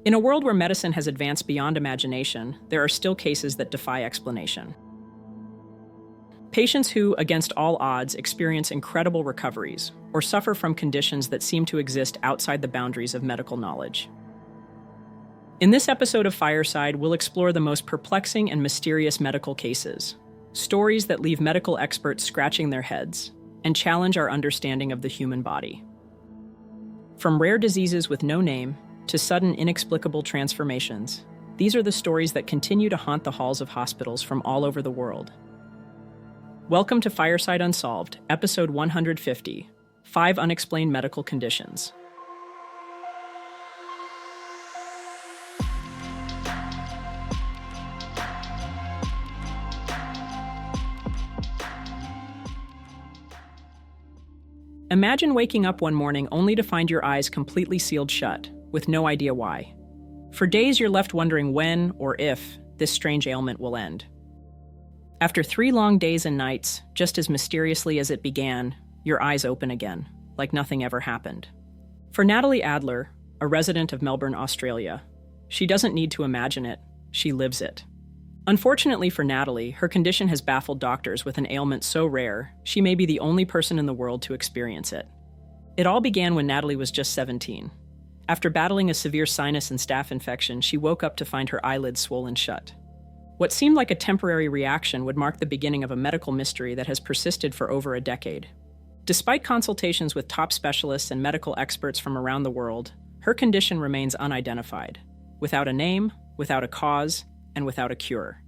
In a world where medicine has advanced beyond imagination, there are still cases that defy explanation. Patients who, against all odds, experience incredible recoveries or suffer from conditions that seem to exist outside the boundaries of medical knowledge. In this episode of Fireside, we'll explore the most perplexing and mysterious medical cases, stories that leave medical experts scratching their heads and challenge our understanding of the human body. From rare diseases with no name to sudden inexplicable transformations, these are the stories that continue to haunt the halls of hospitals from all over the world. Welcome to Fireside Unsolved, episode 150, 5 Unexplained Medical Conditions. Imagine waking up one morning only to find your eyes completely sealed shut, with no idea why. For days you're left wondering when, or if, this strange ailment will end. After 3 long days and nights, just as mysteriously as it began, your eyes open again, like nothing ever happened. For Natalie Adler, a resident of Melbourne, Australia, she doesn't need to imagine it, she lives it. Unfortunately for Natalie, her condition has baffled doctors with an ailment so rare, she may be the only person in the world to experience it. It all began when Natalie was just 17. After battling a severe sinus and staph infection, she woke up to find her eyelids swollen shut. What seemed like a temporary reaction would mark the beginning of a medical mystery that has persisted for over a decade. Despite consultations with top specialists and medical experts from around the world, her condition remains unidentified, without a name, without a cause, and without a cure.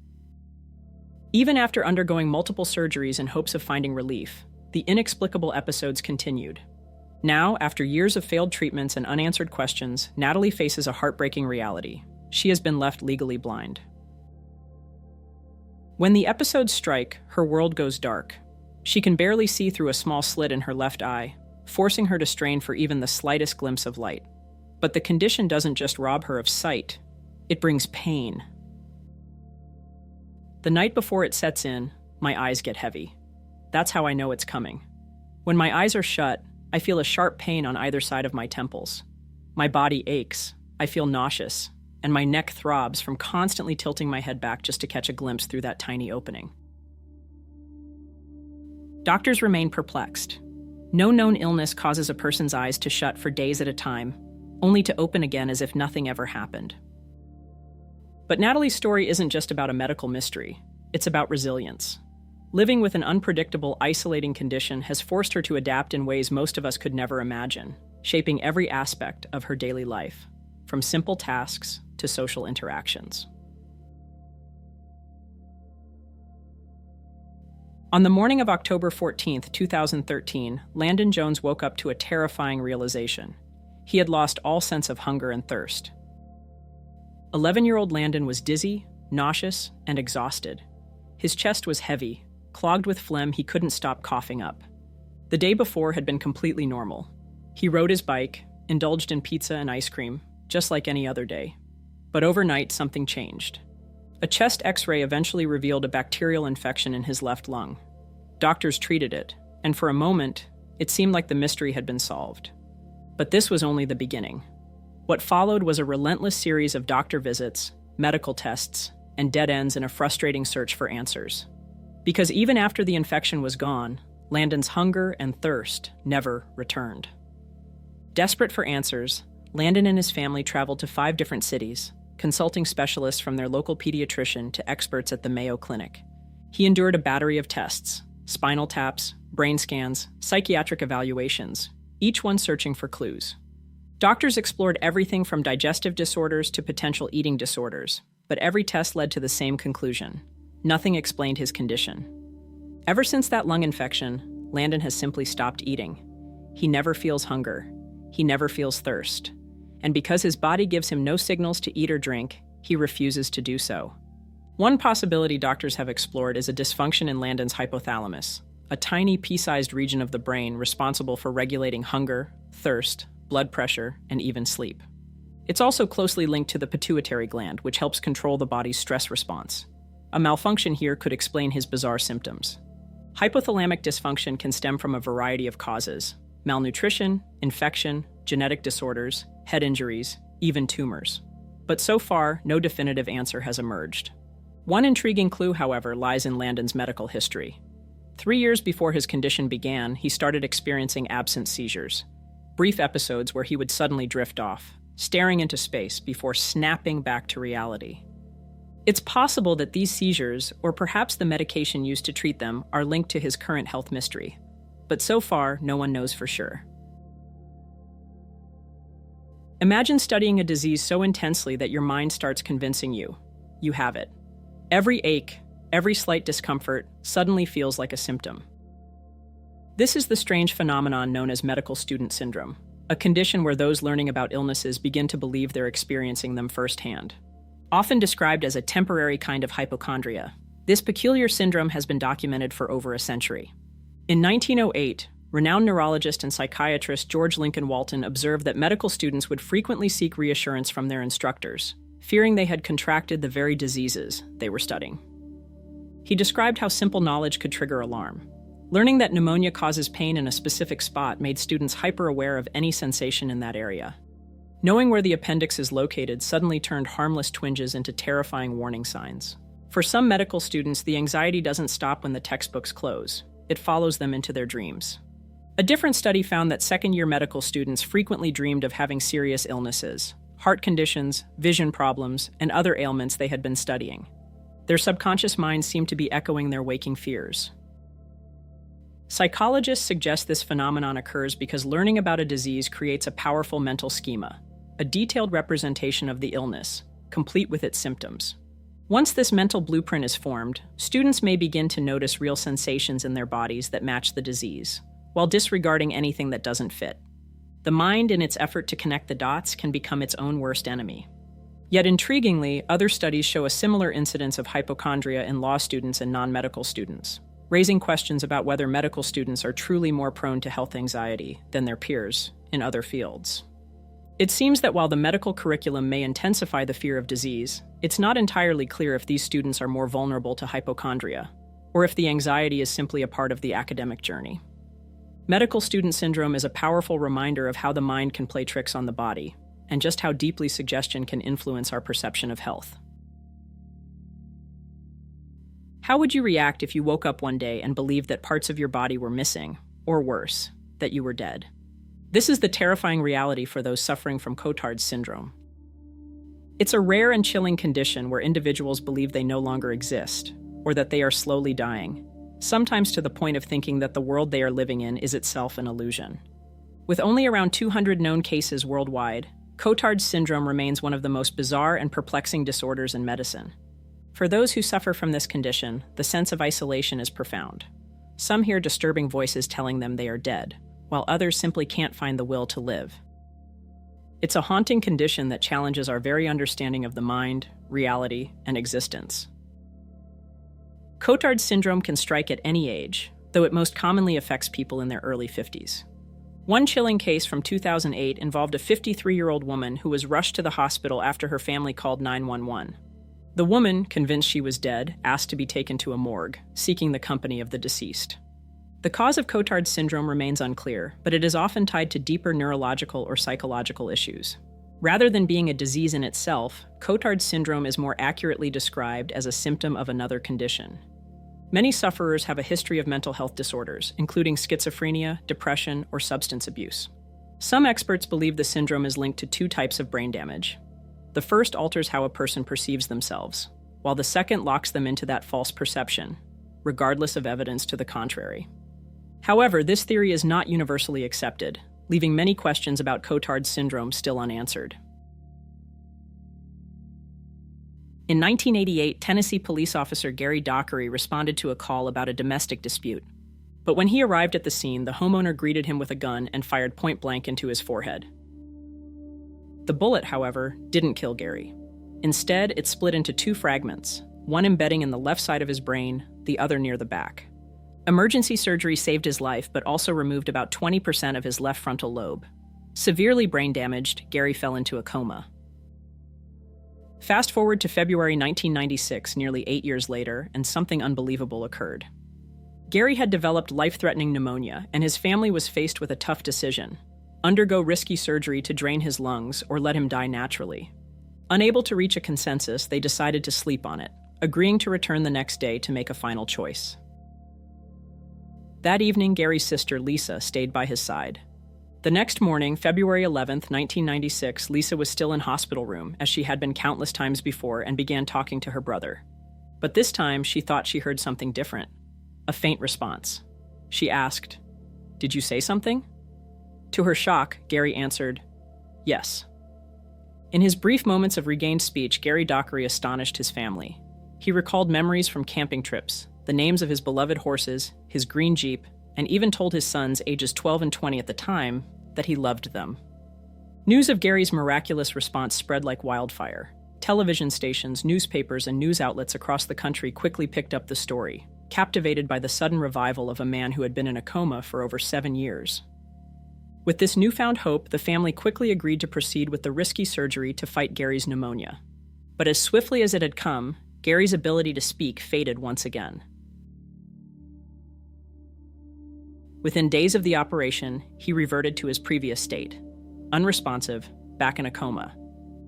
Even after undergoing multiple surgeries in hopes of finding relief, the inexplicable episodes continued. Now, after years of failed treatments and unanswered questions, Natalie faces a heartbreaking reality. She has been left legally blind. When the episodes strike, her world goes dark. She can barely see through a small slit in her left eye, forcing her to strain for even the slightest glimpse of light. But the condition doesn't just rob her of sight, it brings pain. The night before it sets in, my eyes get heavy. That's how I know it's coming. When my eyes are shut, I feel a sharp pain on either side of my temples. My body aches, I feel nauseous, and my neck throbs from constantly tilting my head back just to catch a glimpse through that tiny opening. Doctors remain perplexed. No known illness causes a person's eyes to shut for days at a time, only to open again as if nothing ever happened. But Natalie's story isn't just about a medical mystery, it's about resilience. Living with an unpredictable, isolating condition has forced her to adapt in ways most of us could never imagine, shaping every aspect of her daily life, from simple tasks to social interactions. On the morning of October 14, 2013, Landon Jones woke up to a terrifying realization. He had lost all sense of hunger and thirst. 11-year-old Landon was dizzy, nauseous, and exhausted. His chest was heavy, clogged with phlegm he couldn't stop coughing up. The day before had been completely normal. He rode his bike, indulged in pizza and ice cream, just like any other day. But overnight, something changed. A chest X-ray eventually revealed a bacterial infection in his left lung. Doctors treated it, and for a moment, it seemed like the mystery had been solved. But this was only the beginning. What followed was a relentless series of doctor visits, medical tests, and dead ends in a frustrating search for answers. Because even after the infection was gone, Landon's hunger and thirst never returned. Desperate for answers, Landon and his family traveled to 5 different cities, consulting specialists from their local pediatrician to experts at the Mayo Clinic. He endured a battery of tests, spinal taps, brain scans, psychiatric evaluations, each one searching for clues. Doctors explored everything from digestive disorders to potential eating disorders, but every test led to the same conclusion. Nothing explained his condition. Ever since that lung infection, Landon has simply stopped eating. He never feels hunger. He never feels thirst. And because his body gives him no signals to eat or drink, he refuses to do so. One possibility doctors have explored is a dysfunction in Landon's hypothalamus, a tiny pea-sized region of the brain responsible for regulating hunger, thirst, blood pressure, and even sleep. It's also closely linked to the pituitary gland, which helps control the body's stress response. A malfunction here could explain his bizarre symptoms. Hypothalamic dysfunction can stem from a variety of causes: malnutrition, infection, genetic disorders, head injuries, even tumors. But so far, no definitive answer has emerged. One intriguing clue, however, lies in Landon's medical history. 3 years before his condition began, he started experiencing absent seizures, brief episodes where he would suddenly drift off, staring into space before snapping back to reality. It's possible that these seizures, or perhaps the medication used to treat them, are linked to his current health mystery. But so far, no one knows for sure. Imagine studying a disease so intensely that your mind starts convincing you have it. Every ache, every slight discomfort suddenly feels like a symptom. This is the strange phenomenon known as medical student syndrome, a condition where those learning about illnesses begin to believe they're experiencing them firsthand. Often described as a temporary kind of hypochondria, this peculiar syndrome has been documented for over a century. In 1908, renowned neurologist and psychiatrist George Lincoln Walton observed that medical students would frequently seek reassurance from their instructors, fearing they had contracted the very diseases they were studying. He described how simple knowledge could trigger alarm. Learning that pneumonia causes pain in a specific spot made students hyper-aware of any sensation in that area. Knowing where the appendix is located suddenly turned harmless twinges into terrifying warning signs. For some medical students, the anxiety doesn't stop when the textbooks close. It follows them into their dreams. A different study found that second-year medical students frequently dreamed of having serious illnesses, heart conditions, vision problems, and other ailments they had been studying. Their subconscious minds seemed to be echoing their waking fears. Psychologists suggest this phenomenon occurs because learning about a disease creates a powerful mental schema, a detailed representation of the illness, complete with its symptoms. Once this mental blueprint is formed, students may begin to notice real sensations in their bodies that match the disease, while disregarding anything that doesn't fit. The mind, in its effort to connect the dots, can become its own worst enemy. Yet intriguingly, other studies show a similar incidence of hypochondria in law students and non-medical students, raising questions about whether medical students are truly more prone to health anxiety than their peers in other fields. It seems that while the medical curriculum may intensify the fear of disease, it's not entirely clear if these students are more vulnerable to hypochondria, or if the anxiety is simply a part of the academic journey. Medical student syndrome is a powerful reminder of how the mind can play tricks on the body, and just how deeply suggestion can influence our perception of health. How would you react if you woke up one day and believed that parts of your body were missing, or worse, that you were dead? This is the terrifying reality for those suffering from Cotard's syndrome. It's a rare and chilling condition where individuals believe they no longer exist, or that they are slowly dying, sometimes to the point of thinking that the world they are living in is itself an illusion. With only around 200 known cases worldwide, Cotard's syndrome remains one of the most bizarre and perplexing disorders in medicine. For those who suffer from this condition, the sense of isolation is profound. Some hear disturbing voices telling them they are dead, while others simply can't find the will to live. It's a haunting condition that challenges our very understanding of the mind, reality, and existence. Cotard's syndrome can strike at any age, though it most commonly affects people in their early 50s. One chilling case from 2008 involved a 53-year-old woman who was rushed to the hospital after her family called 911. The woman, convinced she was dead, asked to be taken to a morgue, seeking the company of the deceased. The cause of Cotard's syndrome remains unclear, but it is often tied to deeper neurological or psychological issues. Rather than being a disease in itself, Cotard's syndrome is more accurately described as a symptom of another condition. Many sufferers have a history of mental health disorders, including schizophrenia, depression, or substance abuse. Some experts believe the syndrome is linked to two types of brain damage. The first alters how a person perceives themselves, while the second locks them into that false perception, regardless of evidence to the contrary. However, this theory is not universally accepted, leaving many questions about Cotard's syndrome still unanswered. In 1988, Tennessee police officer Gary Dockery responded to a call about a domestic dispute. But when he arrived at the scene, the homeowner greeted him with a gun and fired point blank into his forehead. The bullet, however, didn't kill Gary. Instead, it split into two fragments, one embedding in the left side of his brain, the other near the back. Emergency surgery saved his life, but also removed about 20% of his left frontal lobe. Severely brain damaged, Gary fell into a coma. Fast forward to February 1996, nearly 8 years later, and something unbelievable occurred. Gary had developed life-threatening pneumonia, and his family was faced with a tough decision: undergo risky surgery to drain his lungs or let him die naturally. Unable to reach a consensus, they decided to sleep on it, agreeing to return the next day to make a final choice. That evening, Gary's sister, Lisa, stayed by his side. The next morning, February 11th, 1996, Lisa was still in hospital room, as she had been countless times before, and began talking to her brother. But this time, she thought she heard something different. A faint response. She asked, "Did you say something?" To her shock, Gary answered, "Yes." In his brief moments of regained speech, Gary Dockery astonished his family. He recalled memories from camping trips, the names of his beloved horses, his green Jeep, and even told his sons, ages 12 and 20 at the time, that he loved them. News of Gary's miraculous response spread like wildfire. Television stations, newspapers, and news outlets across the country quickly picked up the story, captivated by the sudden revival of a man who had been in a coma for over 7 years. With this newfound hope, the family quickly agreed to proceed with the risky surgery to fight Gary's pneumonia. But as swiftly as it had come, Gary's ability to speak faded once again. Within days of the operation, he reverted to his previous state, unresponsive, back in a coma.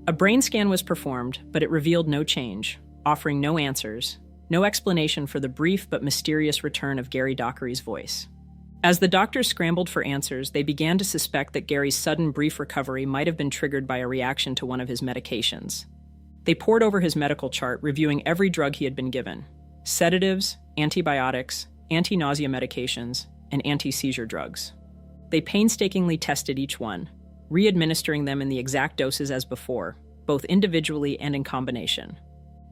A brain scan was performed, but it revealed no change, offering no answers, no explanation for the brief but mysterious return of Gary Dockery's voice. As the doctors scrambled for answers, they began to suspect that Gary's sudden brief recovery might have been triggered by a reaction to one of his medications. They pored over his medical chart, reviewing every drug he had been given: sedatives, antibiotics, anti-nausea medications, and anti-seizure drugs. They painstakingly tested each one, re-administering them in the exact doses as before, both individually and in combination.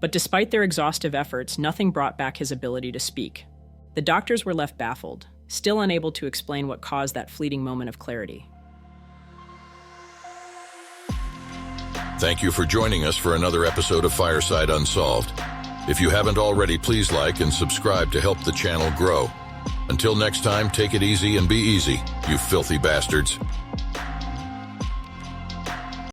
But despite their exhaustive efforts, nothing brought back his ability to speak. The doctors were left baffled, still unable to explain what caused that fleeting moment of clarity. Thank you for joining us for another episode of Fireside Unsolved. If you haven't already, please like and subscribe to help the channel grow. Until next time, take it easy and be easy, you filthy bastards.